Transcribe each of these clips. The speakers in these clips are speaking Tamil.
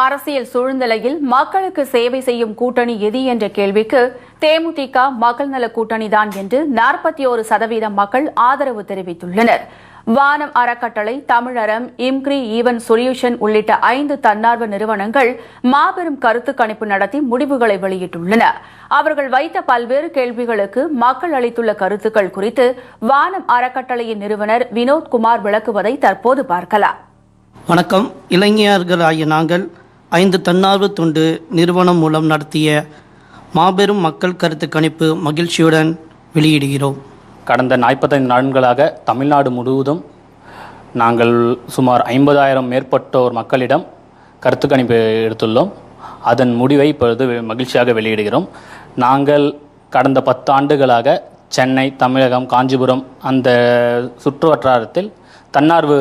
அரசியல் சூழ்நிலையில் மக்களுக்கு சேவை செய்யும் கூட்டணி எது என்ற கேள்விக்கு தேமுதிக மக்கள் நல கூட்டணிதான் என்று 41% மக்கள் ஆதரவு தெரிவித்துள்ளனர். வானம் அறக்கட்டளை, தமிழறம், இம்க்ரி ஈவன் சொல்யூஷன் உள்ளிட்ட 5 தன்னார்வ நிறுவனங்கள் மாபெரும் கருத்து கணிப்பு நடத்தி முடிவுகளை வெளியிட்டுள்ளன. அவர்கள் வைத்த பல்வேறு கேள்விகளுக்கு மக்கள் அளித்துள்ள கருத்துக்கள் குறித்து வானம் அறக்கட்டளையின் நிறுவனர் வினோத்குமார் விளக்குவதை தற்போது பார்க்கலாம். வணக்கம். இளைஞர்களாகிய நாங்கள் 5 தன்னார்வ தொண்டு நிறுவனம் மூலம் நடத்திய மாபெரும் மக்கள் கருத்து கணிப்பு மகிழ்ச்சியுடன் வெளியிடுகிறோம். கடந்த 45 நாட்களாக தமிழ்நாடு முழுவதும் நாங்கள் சுமார் 50,000 மேற்பட்டோர் மக்களிடம் கருத்து கணிப்பு எடுத்துள்ளோம். அதன் முடிவை இப்பொழுது மகிழ்ச்சியாக வெளியிடுகிறோம். நாங்கள் கடந்த 10 ஆண்டுகளாக சென்னை, தமிழகம், காஞ்சிபுரம் அந்த சுற்று வட்டாரத்தில் தன்னார்வ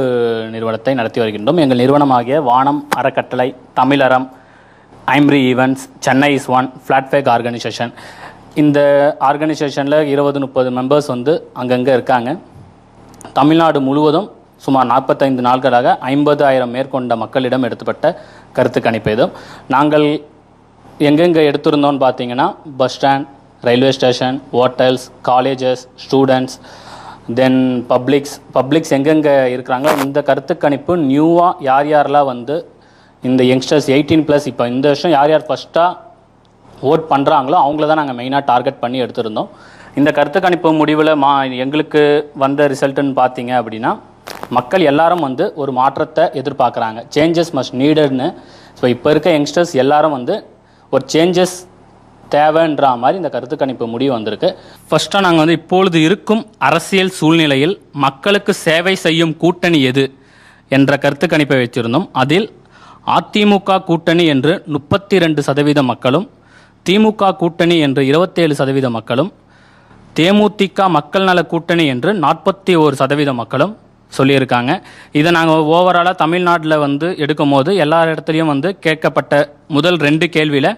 நிறுவனத்தை நடத்தி வருகின்றோம். எங்கள் நிறுவனமாகிய வானம் அறக்கட்டளை, தமிழறம், ஐம்ரி ஈவெண்ட்ஸ், சென்னை இஸ் ஒன், ஃப்ளாட்பேக் ஆர்கனைசேஷன். இந்த ஆர்கனைசேஷனில் 20-30 மெம்பர்ஸ் அங்கங்கே இருக்காங்க. தமிழ்நாடு முழுவதும் சுமார் 45 நாட்களாக 50,000 மேற்கொண்ட மக்களிடம் எடுத்துப்பட்ட கருத்து கணிப்பு இது. நாங்கள் எங்கெங்கே எடுத்திருந்தோம்னு பார்த்தீங்கன்னா, bus stand, railway station, hotels, colleges, students, then publics எங்கெங்கே இருக்கிறாங்களோ இந்த கருத்து கணிப்பு நியூவாக யாரெல்லாம் இந்த யங்ஸ்டர்ஸ் 18+, இப்போ இந்த வருஷம் யார் ஃபஸ்ட்டாக ஓட் பண்ணுறாங்களோ அவங்கள தான் நாங்கள் மெயினாக டார்கெட் பண்ணி எடுத்திருந்தோம். இந்த கருத்து கணிப்பு முடிவில் எங்களுக்கு வந்த ரிசல்ட்டுன்னு பார்த்தீங்க அப்படின்னா, மக்கள் எல்லாரும் ஒரு மாற்றத்தை எதிர்பார்க்குறாங்க. Changes must நீடட்னு. ஸோ இப்போ இருக்க யங்ஸ்டர்ஸ் எல்லாரும் ஒரு சேஞ்சஸ் தேவைன்ற மாதிரி இந்த கருத்து கணிப்பு முடிவு வந்திருக்கு. ஃபர்ஸ்ட்டாக நாங்கள் இப்பொழுது இருக்கும் அரசியல் சூழ்நிலையில் மக்களுக்கு சேவை செய்யும் கூட்டணி எது என்ற கருத்து கணிப்பை வச்சிருந்தோம். அதில் அதிமுக கூட்டணி என்று 32% மக்களும், திமுக கூட்டணி என்று 27% மக்களும், தேமுதிக மக்கள் நல கூட்டணி என்று 41% மக்களும் சொல்லியிருக்காங்க. இதை நாங்கள் ஓவராலாக தமிழ்நாட்டில் எடுக்கும் போது எல்லா இடத்துலையும் கேட்கப்பட்ட முதல் 2 கேள்வியில்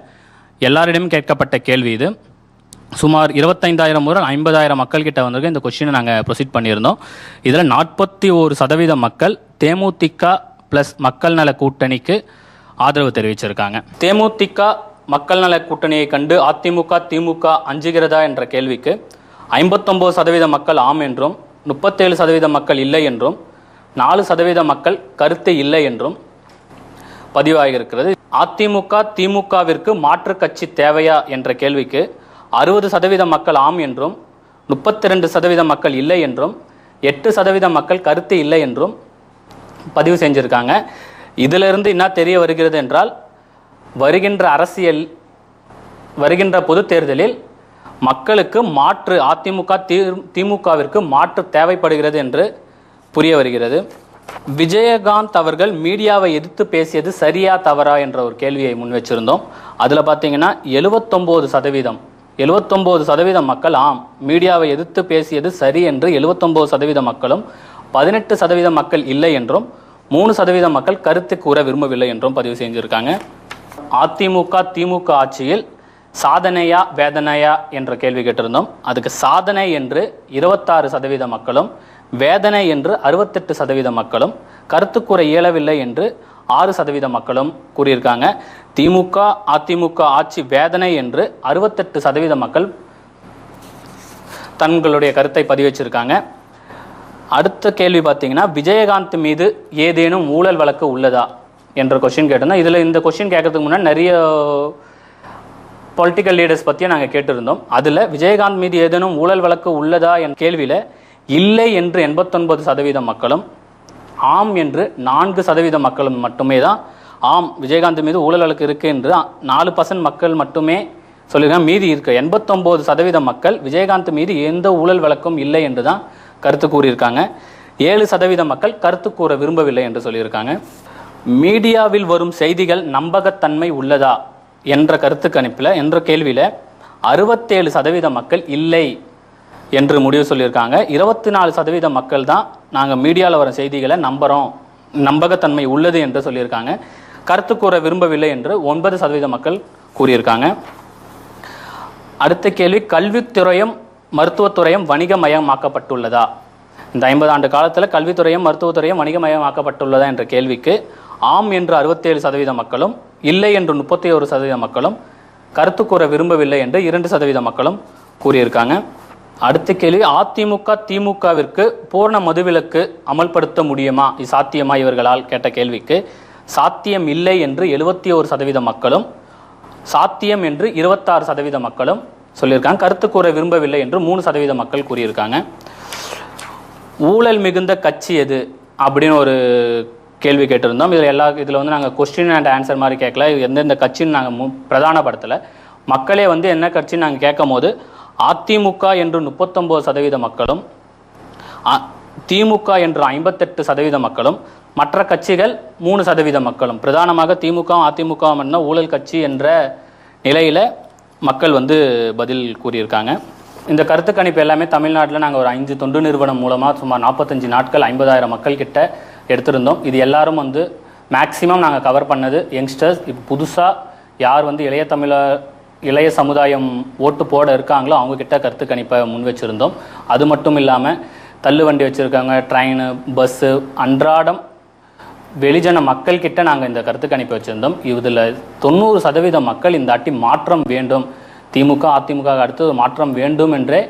எல்லாரிடமும் கேட்கப்பட்ட கேள்வி இது. சுமார் 25,000 முதல் 50,000 மக்கள்கிட்ட வந்திருக்க இந்த கொஸ்டினை நாங்கள் ப்ரொசீட் பண்ணியிருந்தோம். இதில் 41% மக்கள் தேமுதிக ப்ளஸ் மக்கள் நல கூட்டணிக்கு ஆதரவு தெரிவிச்சிருக்காங்க. தேமுதிக மக்கள் நல கூட்டணியை கண்டு அதிமுக, திமுக அஞ்சுகிறதா என்ற கேள்விக்கு 59% மக்கள் ஆம் என்றும், 37% மக்கள் இல்லை என்றும், 4% மக்கள் கருத்து இல்லை என்றும் பதிவாகியிருக்கிறது. அதிமுக, திமுகவிற்கு மாற்று கட்சி தேவையா என்ற கேள்விக்கு 60% மக்கள் ஆம் என்றும், 32% மக்கள் இல்லை என்றும், 8% மக்கள் கருத்து இல்லை என்றும் பதிவு செஞ்சிருக்காங்க. இதிலிருந்து என்ன தெரிய வருகிறது என்றால், வருகின்ற பொது தேர்தலில் மக்களுக்கு மாற்று, அதிமுக, திமுகவிற்கு மாற்று தேவைப்படுகிறது என்று புரிய வருகிறது. விஜயகாந்த் அவர்கள் மீடியாவை எதிர்த்து பேசியது சரியா தவறா என்ற ஒரு கேள்வியை முன் வச்சிருந்தோம். அதில் பார்த்தீங்கன்னா 79% மக்கள் ஆம், மீடியாவை எதிர்த்து பேசியது சரி என்று 79% மக்களும், 18% மக்கள் இல்லை என்றும், 3% மக்கள் கருத்து கூற விரும்பவில்லை என்றும் பதிவு செஞ்சிருக்காங்க. அதிமுக, திமுக ஆட்சியில் சாதனையா வேதனையா என்ற கேள்வி கேட்டிருந்தோம். அதுக்கு சாதனை என்று 26% மக்களும், வேதனை என்று 68% மக்களும், கருத்து கூற இயலவில்லை என்று 6% மக்களும் கூறியிருக்காங்க. திமுக, அதிமுக ஆட்சி வேதனை என்று 68% மக்கள் தங்களுடைய கருத்தை பதிவு வச்சிருக்காங்க. அடுத்த கேள்வி பார்த்தீங்கன்னா, விஜயகாந்த் மீது ஏதேனும் ஊழல் வழக்கு உள்ளதா என்ற கொஸ்டின் கேட்டிருந்தோம். இதில் இந்த கொஸ்டின் கேட்கறதுக்கு முன்னாடி நிறைய பொலிட்டிக்கல் லீடர்ஸ் பற்றியும் நாங்கள் கேட்டிருந்தோம். அதில் விஜயகாந்த் மீது ஏதேனும் ஊழல் வழக்கு உள்ளதா என் கேள்வியில் இல்லை என்று 89% மக்களும், ஆம் என்று 4% மக்களும் மட்டுமே தான் ஆம் விஜயகாந்த் மீது ஊழல் வழக்கு இருக்கு என்று 4% மக்கள் மட்டுமே சொல்லியிருக்காங்க. மீதி இருக்க 89% மக்கள் விஜயகாந்த் மீது எந்த ஊழல் வழக்கும் இல்லை என்று தான் கருத்து கூறியிருக்காங்க. 7% மக்கள் கருத்து கூற விரும்பவில்லை என்று சொல்லியிருக்காங்க. மீடியாவில் வரும் செய்திகள் நம்பகத்தன்மை உள்ளதா என்ற கருத்து கணிப்பில் என்ற கேள்வியில் 67% மக்கள் இல்லை என்று முடிவு சொல்லியிருக்காங்க. 24% மக்கள் தான் நாங்கள் மீடியாவில் வர செய்திகளை நம்புகிறோம், நம்பகத்தன்மை உள்ளது என்று சொல்லியிருக்காங்க. கருத்து கூற விரும்பவில்லை என்று 9% மக்கள் கூறியிருக்காங்க. அடுத்த கேள்வி, கல்வித்துறையும் மருத்துவத்துறையும் வணிகமயமாக்கப்பட்டுள்ளதா? இந்த 50 ஆண்டு காலத்தில் கல்வித்துறையும் மருத்துவத்துறையும் வணிகமயமாக்கப்பட்டுள்ளதா என்ற கேள்விக்கு ஆம் என்று 67% மக்களும், இல்லை என்று 31% மக்களும், கருத்து கூற விரும்பவில்லை என்று 2% மக்களும் கூறியிருக்காங்க. அடுத்த கேள்வி, அதிமுக திமுகவிற்கு பூர்ண மதுவிலக்கு அமல்படுத்த முடியுமா, இது சாத்தியமா இவர்களால் கேட்ட கேள்விக்கு சாத்தியம் இல்லை என்று 71% மக்களும், சாத்தியம் என்று 26% மக்களும் சொல்லியிருக்காங்க. கருத்து கூற விரும்பவில்லை என்று 3% மக்கள் கூறியிருக்காங்க. ஊழல் மிகுந்த கட்சி எது அப்படின்னு ஒரு கேள்வி கேட்டிருந்தோம். இதில் வந்து நாங்கள் கொஸ்டின் அண்ட் ஆன்சர் மாதிரி கேட்கல, எந்தெந்த கட்சின்னு நாங்கள் பிரதானப்படுத்தலை. மக்களே வந்து என்ன கட்சின்னு நாங்கள் கேட்கும் போது அதிமுக என்று 39% மக்களும், திமுக என்று 58% மக்களும், மற்ற கட்சிகள் 3% மக்களும், பிரதானமாக திமுக அதிமுக மட்டும் ஊழல் கட்சி என்ற நிலையில் மக்கள் வந்து பதில் கூறியிருக்காங்க. இந்த கருத்து கணிப்பு எல்லாமே தமிழ்நாட்டில் நாங்கள் ஒரு 5 தொண்டு நிறுவனம் மூலமாக சுமார் 45 நாட்கள் 50,000 மக்கள் கிட்ட எடுத்திருந்தோம். இது எல்லாரும் வந்து மேக்சிமம் நாங்கள் கவர் பண்ணது யங்ஸ்டர்ஸ். இப்போ புதுசாக யார் வந்து இளைய சமுதாயம் ஓட்டு போட இருக்காங்களோ அவங்கக்கிட்ட கருத்து கணிப்பை முன் வச்சுருந்தோம். அது மட்டும் இல்லாமல் தள்ளு வண்டி வச்சுருக்காங்க, ட்ரெயின், பஸ்ஸு, அன்றாடம் வெளிஜன மக்கள் கிட்ட நாங்கள் இந்த கருத்து கணிப்பை வச்சுருந்தோம். இதில் 90% மக்கள் இந்த ஆட்டி மாற்றம் வேண்டும், திமுக அதிமுக அடுத்து மாற்றம் வேண்டும் என்றே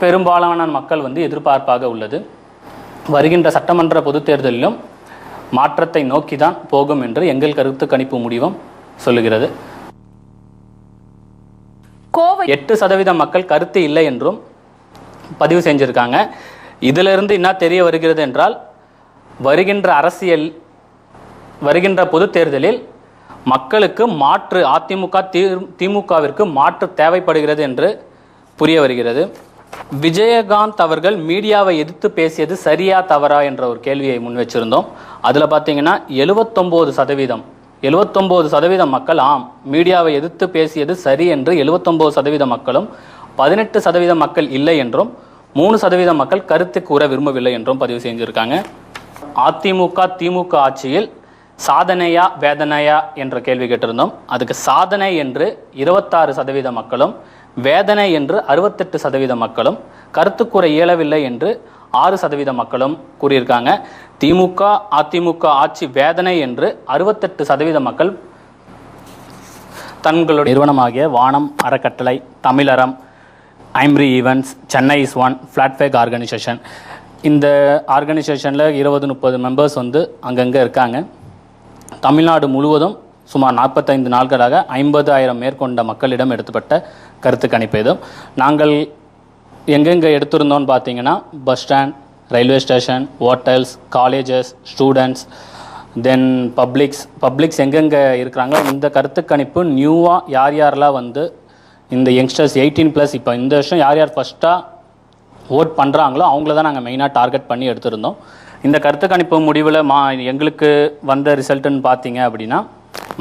பெரும்பாலான மக்கள் வந்து எதிர்பார்ப்பாக உள்ளது. வருகின்ற சட்டமன்ற பொதுத் தேர்தலிலும் மாற்றத்தை நோக்கி தான் போகும் என்று எங்கள் கருத்து கணிப்பு முடிவும் சொல்லுகிறது. 8% மக்கள் கருத்து இல்லை என்றும் பதிவு செஞ்சிருக்காங்க. இதிலிருந்து என்ன தெரிய வருகிறது என்றால், வருகின்ற பொது தேர்தலில் மக்களுக்கு மாற்று, அதிமுக திமுகவிற்கு மாற்று தேவைப்படுகிறது என்று புரிய வருகிறது. விஜயகாந்த் அவர்கள் மீடியாவை எதிர்த்து பேசியது சரியா தவறா என்ற ஒரு கேள்வியை முன் வச்சிருந்தோம். அதில் பார்த்தீங்கன்னா 79% மக்கள் ஆம் மீடியாவை எதிர்த்து பேசியது சரி என்று 79% மக்களும், 18% மக்கள் இல்லை என்றும், 3% மக்கள் கருத்து கூற விரும்பவில்லை என்றும் பதிவு செஞ்சிருக்காங்க. அதிமுக திமுக ஆட்சியில் சாதனையா வேதனையா என்ற கேள்வி கேட்டிருந்தோம். அதுக்கு சாதனை என்று 26% மக்களும், வேதனை என்று 68% மக்களும், கருத்து கூற இயலவில்லை என்று 6% மக்களும் கூறியிருக்காங்க. திமுக அதிமுக ஆட்சி வேதனை என்று 68% மக்கள் தங்களுடைய நிறுவனமாகிய வானம் அறக்கட்டளை, தமிழறம், ஐம்ரி ஈவெண்ட்ஸ், சென்னை இஸ் ஒன், ஃப்ளாட்பேக் ஆர்கனைசேஷன், இந்த ஆர்கனைசேஷனில் 20-30 மெம்பர்ஸ் வந்து அங்கங்கே இருக்காங்க. தமிழ்நாடு முழுவதும் சுமார் 45 நாட்களாக 50,000 மேற்கொண்ட மக்களிடம் எடுத்துப்பட்ட கருத்து கணிப்பு இது. நாங்கள் எங்கெங்கே எடுத்திருந்தோம்னு பார்த்தீங்கன்னா, bus stand, railway station, hotels, colleges, students, then publics எங்கெங்கே இருக்கிறாங்க. இந்த கருத்து கணிப்பு நியூவாக யாரெல்லாம் வந்து இந்த யங்ஸ்டர்ஸ் 18+, இப்போ இந்த வருஷம் யார் ஃபஸ்ட்டாக ஓட் பண்ணுறாங்களோ அவங்கள தான் நாங்கள் மெயினாக டார்கெட் பண்ணி எடுத்திருந்தோம். இந்த கருத்து கணிப்பு முடிவில் எங்களுக்கு வந்த ரிசல்ட்டுன்னு பார்த்தீங்க அப்படின்னா,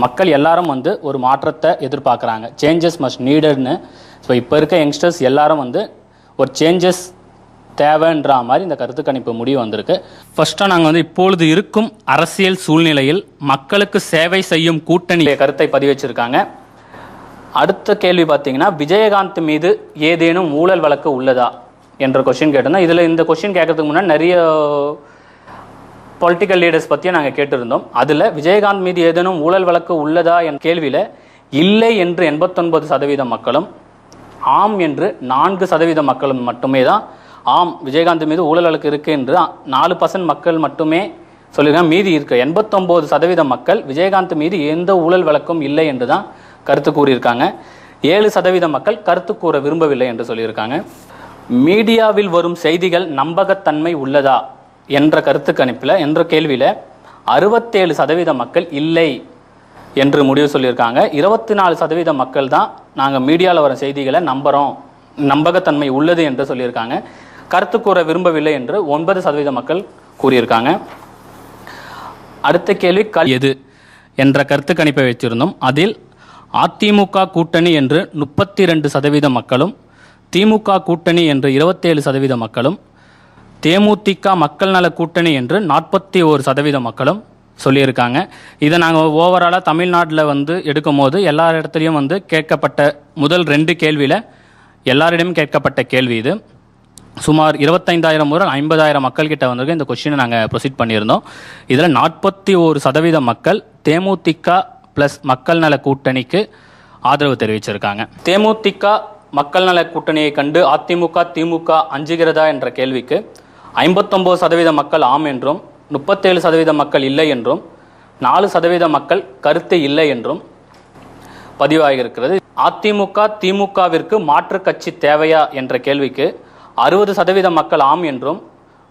மக்கள் எல்லாரும் வந்து ஒரு மாற்றத்தை எதிர்பார்க்குறாங்க. Changes must நீடட்னு. ஸோ இப்போ இருக்க யங்ஸ்டர்ஸ் எல்லாரும் வந்து ஒரு சேஞ்சஸ் தேவைன்ற மாதிரி இந்த கருத்து கணிப்பு முடிவு வந்திருக்கு. ஃபர்ஸ்ட்டாக நாங்கள் வந்து இப்பொழுது இருக்கும் அரசியல் சூழ்நிலையில் மக்களுக்கு சேவை செய்யும் கூட்டணி கருத்தை பதிவு வச்சிருக்காங்க. அடுத்த கேள்வி பார்த்தீங்கன்னா, விஜயகாந்த் மீது ஏதேனும் ஊழல் வழக்கு உள்ளதா என்ற கொஸ்டின் கேட்டிருந்தோம். இதில் இந்த கொஸ்டின் கேட்கறதுக்கு முன்னாடி நிறைய பொலிட்டிக்கல் லீடர்ஸ் பற்றியும் நாங்கள் கேட்டிருந்தோம். அதில் விஜயகாந்த் மீது ஏதேனும் ஊழல் வழக்கு உள்ளதா என்ற கேள்வியில் இல்லை என்று 89% மக்களும், ஆம் என்று 4% மக்களும் மட்டுமே தான் ஆம் விஜயகாந்த் மீது ஊழல் வழக்கு இருக்குது என்று 4% மக்கள் மட்டுமே சொல்லியிருக்காங்க. மீதி இருக்க 89% மக்கள் விஜயகாந்த் மீது எந்த ஊழல் வழக்கும் இல்லை என்று தான் கருத்து கூறியிருக்காங்க. 7% மக்கள் கருத்து கூற விரும்பவில்லை என்று சொல்லியிருக்காங்க. மீடியாவில் வரும் செய்திகள் நம்பகத்தன்மை உள்ளதா என்ற கருத்து கணிப்பில் என்ற கேள்வியில் 67% மக்கள் இல்லை என்று முடிவு சொல்லியிருக்காங்க. 24% மக்கள் தான் நாங்கள் மீடியாவில் வரும் செய்திகளை நம்புகிறோம், நம்பகத்தன்மை உள்ளது என்று சொல்லியிருக்காங்க. கருத்து கூற விரும்பவில்லை என்று 9% மக்கள் கூறியிருக்காங்க. அடுத்த கேள்வி எது என்ற கருத்து கணிப்பை வச்சிருந்தோம். அதில் அதிமுக கூட்டணி என்று 32% மக்களும், திமுக கூட்டணி என்று 27% மக்களும், தேமுதிக மக்கள் நல கூட்டணி என்று 41% மக்களும் சொல்லியிருக்காங்க. இதை நாங்கள் ஓவராலாக தமிழ்நாட்டில் வந்து எடுக்கும் போது எல்லா இடத்துலையும் வந்து கேட்கப்பட்ட முதல் 2 கேள்வியில் எல்லாரிடமும் கேட்கப்பட்ட கேள்வி இது. சுமார் 25,000 முதல் 50,000 மக்கள்கிட்ட வந்திருக்கு இந்த கொஸ்டினை நாங்கள் ப்ரொசீட் பண்ணியிருந்தோம். இதில் 41% மக்கள் தேமுதிக ப்ளஸ் மக்கள் நல கூட்டணிக்கு ஆதரவு தெரிவிச்சிருக்காங்க. தேமுதிக மக்கள் நல கூட்டணியை கண்டு அதிமுக திமுக அஞ்சுகிறதா என்ற கேள்விக்கு 59% மக்கள் ஆம் என்றும் 37% மக்கள் இல்லை என்றும் 4% மக்கள் கருத்து இல்லை என்றும் பதிவாகியிருக்கிறது. அதிமுக திமுகவிற்கு மாற்று கட்சி தேவையா என்ற கேள்விக்கு 60% மக்கள் ஆம் என்றும்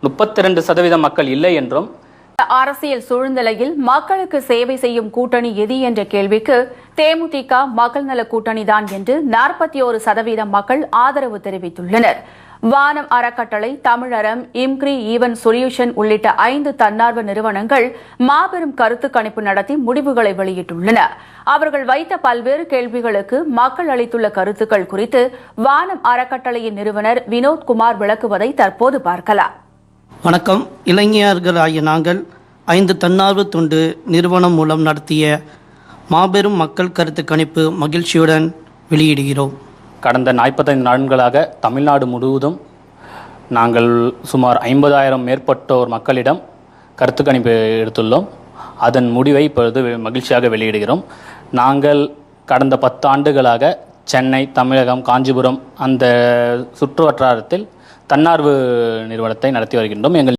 32% மக்கள் இல்லை என்றும். அரசியல் சூழ்நிலையில் மக்களுக்கு சேவை செய்யும் கூட்டணி எது என்ற கேள்விக்கு தேமுதிக மக்கள் நல கூட்டணிதான் என்று 41% மக்கள் ஆதரவு தெரிவித்துள்ளனர். வானம் அறக்கட்டளை, தமிழறம், இம்க்ரி ஈவன் சொல்யூஷன் உள்ளிட்ட 5 தன்னார்வ நிறுவனங்கள் மாபெரும் கருத்து கணிப்பு நடத்தி முடிவுகளை வெளியிட்டுள்ளன. அவர்கள் வைத்த பல்வேறு கேள்விகளுக்கு மக்கள் அளித்துள்ள கருத்துக்கள் குறித்து வானம் அறக்கட்டளையின் நிறுவனர் வினோத்குமார் விளக்குவதை தற்போது பார்க்கலாம். வணக்கம். இளைஞர்களாகிய நாங்கள் 5 தன்னார்வ தொண்டு நிறுவனம் மூலம் நடத்திய மாபெரும் மக்கள் கருத்து கணிப்பு மகிழ்ச்சியுடன் வெளியிடுகிறோம். கடந்த 45 நாட்களாக தமிழ்நாடு முழுவதும் நாங்கள் சுமார் 50,000 மேற்பட்டோர் மக்களிடம் கருத்து கணிப்பு எடுத்துள்ளோம். அதன் முடிவை இப்பொழுது மகிழ்ச்சியாக வெளியிடுகிறோம். நாங்கள் கடந்த 10 ஆண்டுகளாக சென்னை, தமிழகம், காஞ்சிபுரம் அந்த சுற்று வட்டாரத்தில் தன்னார்வ நிறுவனத்தை நடத்தி வருகின்றோம். எங்கள்